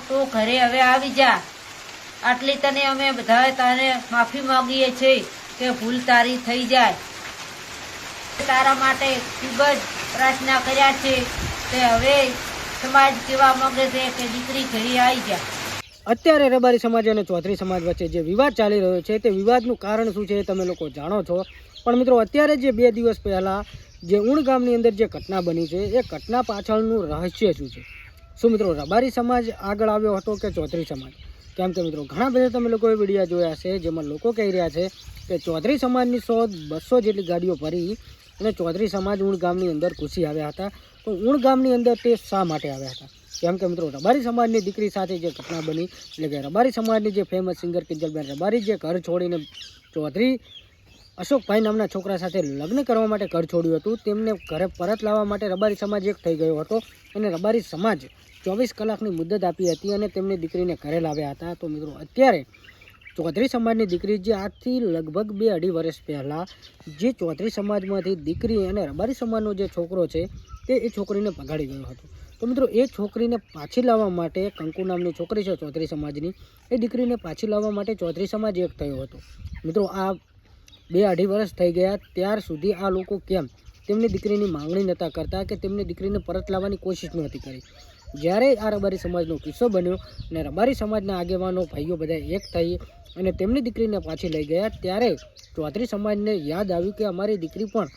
તો ઘરે હવે આવી જા। આટલી તને અમે બધાએ તારે માફી માંગીએ છીએ કે ભૂલ તારી થઈ જાય। તારા માટે ખૂબ જ પ્રાર્થના કર્યા છે તે હવે સમાજ કેવા માંગે છે કે દીકરી ઘરે આવી જા। અત્યારે રબારી સમાજ અને ચૌધરી સમાજ વચ્ચે જે વિવાદ ચાલી રહ્યો છે તે વિવાદનું કારણ શું છે તમે લોકો જાણો છો। પણ મિત્રો અત્યારે જે 2 દિવસ પહેલાં જે ઉણ ગામની અંદર જે ઘટના બની છે એ ઘટના પાછળનું રહસ્ય શું છે? શું મિત્રો રબારી સમાજ આગળ આવ્યો હતો કે ચૌધરી સમાજ? કેમ કે મિત્રો ઘણા બધા તમે લોકોએ વિડીયો જોયા છે જેમાં લોકો કહી રહ્યા છે કે ચૌધરી સમાજની 100-200 જેટલી ગાડીઓ ભરી અને ચૌધરી સમાજ ઉણ ગામની અંદર ઘૂસી આવ્યા હતા। તો ઉણ ગામની અંદર તે શા માટે આવ્યા હતા? કેમ કે મિત્રો રબારી સમાજની દીકરી સાથે જે ઘટના બની એટલે કે રબારી સમાજની જે ફેમસ સિંગર કિંજલબેન રબારી જે ઘર છોડીને ચૌધરી અશોકભાઈ નામના છોકરા સાથે લગ્ન કરવા માટે ઘર છોડ્યું હતું તેમને ઘરે પરત લાવવા માટે રબારી સમાજ એક થઈ ગયો હતો અને રબારી સમાજ 24 કલાકની મુદ્દત આપી હતી અને તેમની દીકરીને ઘરે લાવ્યા હતા। તો મિત્રો અત્યારે ચૌધરી સમાજની દીકરી જે આજથી લગભગ 2-2.5 વર્ષ પહેલાં જે ચૌધરી સમાજમાંથી દીકરી અને રબારી સમાજનો જે છોકરો છે તે એ છોકરીને ભગાડી ગયો હતો। તો મિત્રો એ છોકરીને પાછી લાવવા માટે કંકુ નામની છોકરી છે ચૌધરી સમાજની એ દીકરીને પાછી લાવવા માટે ચૌધરી સમાજ એક થયો હતો। મિત્રો આ 2-2.5 વર્ષ થઈ ગયા ત્યાર સુધી આ લોકો કેમ તેમની દીકરીની માંગણી નહોતા કરતા કે તેમની દીકરીને પરત લાવવાની કોશિશ નહોતી કરી। જ્યારે આ રબારી સમાજનો કિસ્સો બન્યો અને રબારી સમાજના આગેવાનો ભાઈઓ બધા એક થઈ અને તેમની દીકરીને પાછી લઈ ગયા ત્યારે ચૌધરી સમાજને યાદ આવ્યું કે અમારી દીકરી પણ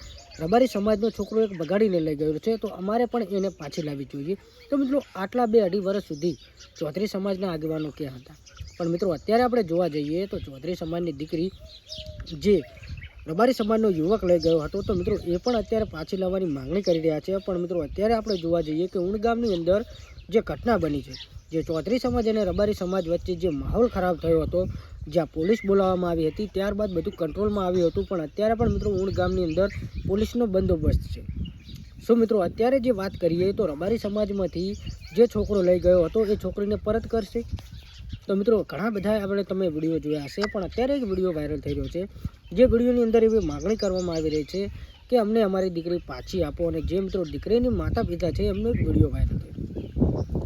રબારી સમાજનો છોકરો એક બગાડીને લઈ ગયો છે તો અમારે પણ એને પાછી લાવવી જોઈએ। તો મિત્રો આટલા 2-2.5 વર્ષ સુધી ચૌધરી સમાજના આગેવાનો ક્યાં હતા? પણ મિત્રો અત્યારે આપણે જોવા જઈએ તો ચૌધરી સમાજની દીકરી જે રબારી સમાજનો યુવક લઈ ગયો હતો તો મિત્રો એ પણ અત્યારે પાછી લાવવાની માંગણી કરી રહ્યા છે। પણ મિત્રો અત્યારે આપણે જોવા જઈએ કે ઉણ ગામની અંદર જે ઘટના બની છે જે ચૌધરી સમાજ અને રબારી સમાજ વચ્ચે જે માહોલ ખરાબ થયો હતો જ્યાં પોલીસ બોલાવવામાં આવી હતી ત્યારબાદ બધું કંટ્રોલમાં આવ્યું હતું પણ અત્યારે પણ મિત્રો ઉણ ગામની અંદર પોલીસનો બંદોબસ્ત છે। શું મિત્રો અત્યારે જે વાત કરીએ તો રબારી સમાજમાંથી જે છોકરો લઈ ગયો હતો એ છોકરીને પરત કરશે? તો મિત્રો ઘણા બધા આપણે તમે વિડીયો જોયા હશે પણ અત્યારે એક વિડીયો વાયરલ થઈ રહ્યો છે જે વિડીયોની અંદર એવી માગણી કરવામાં આવી રહી છે કે અમને અમારી દીકરી પાછી આપો અને જે મિત્રો દીકરીની માતા પિતા છે એમનો એક વિડીયો વાયરલ થયો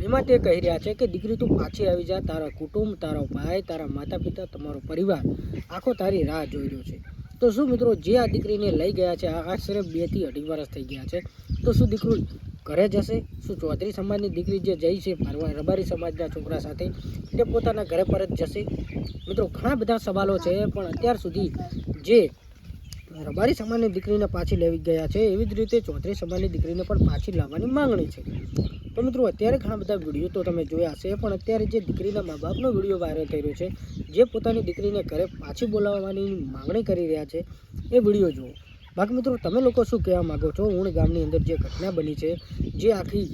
એમાં તે કહી રહ્યા છે કે દીકરી તું પાછી આવી જા, તારા કુટુંબ, તારો ભાઈ, તારા માતા પિતા, તમારો પરિવાર આખો તારી રાહ જોઈ રહ્યો છે। તો શું મિત્રો જે આ દીકરીને લઈ ગયા છે આશરે 2-2.5 વર્ષ થઈ ગયા છે તો શું દીકરી ઘરે જશે? શું ચૌધરી સમાજની દીકરી જે જઈ છે રબારી સમાજના છોકરા સાથે તે પોતાના ઘરે પરત જશે? મિત્રો ઘણા બધા સવાલો છે પણ અત્યાર સુધી જે રબારી સમાજની દીકરીને પાછી લેવી ગયા છે એવી જ રીતે ચૌધરી સમાજની દીકરીને પણ પાછી લાવવાની માંગણી છે। તો મિત્રો અત્યારે ઘણા બધા વિડીયો તો તમે જોયા હશે પણ અત્યારે જે દીકરીના મા બાપનો વિડીયો વાયરલ થઈ રહ્યો છે જે પોતાની દીકરીને ઘરે પાછી બોલાવવાની માંગણી કરી રહ્યા છે એ વિડીયો જુઓ। બાકી મિત્રો તમે લોકો શું કહેવા માગો છો? ઉણ ગામની અંદર જે ઘટના બની છે જે આખી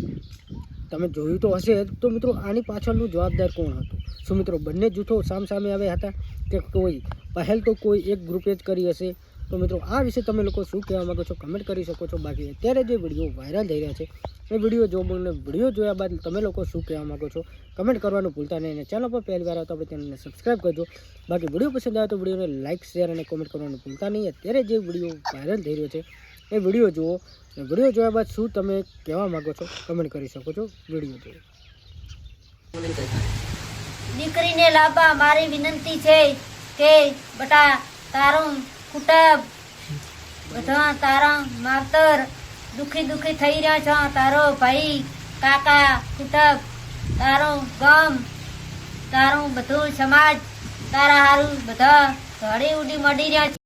તમે જોયું તો હશે તો મિત્રો આની પાછળનું જવાબદાર કોણ હતું? શું મિત્રો બંને જૂથો સામસામે આવ્યા હતા કે કોઈ પહેલ તો કોઈ એક ગ્રુપે જ કરી હશે? તો મિત્રો આ વિશે તમે લોકો શું કહેવા માગો છો કમેન્ટ કરી શકો છો। બાકી અત્યારે જે વિડીયો વાયરલ થઈ રહ્યા છે એ વિડીયો જોયા બાદ તમે લોકો શું કહેવા માગો છો કમેન્ટ કરવાનું ભૂલતા નહીં અને ચેનલ પર પહેલી વાર આવતા હોય ચેનલને સબસ્ક્રાઈબ કરજો। બાકી વિડીયો પસંદ આવે તો વિડીયોને લાઇક શેર અને કોમેન્ટ કરવાનું ભૂલતા નહીં। અત્યારે જે વિડીયો વાયરલ થઈ રહ્યો છે એ વિડીયો જુઓ અને વિડીયો જોયા બાદ શું તમે કહેવા માગો છો કમેન્ટ કરી શકો છો। વિડીયો જુઓ। દીકરીને લાવવા મારી વિનંતી છે કે બટા તારું કુટુંબ બધા તારા માવતર દુખી થઈ રહ્યા છો, તારો ભાઈ કાકા કુટુંબ તારું ગામ તારું બધું સમાજ તારા હારું બધા ઘડી ઉડી મળી રહ્યા છે।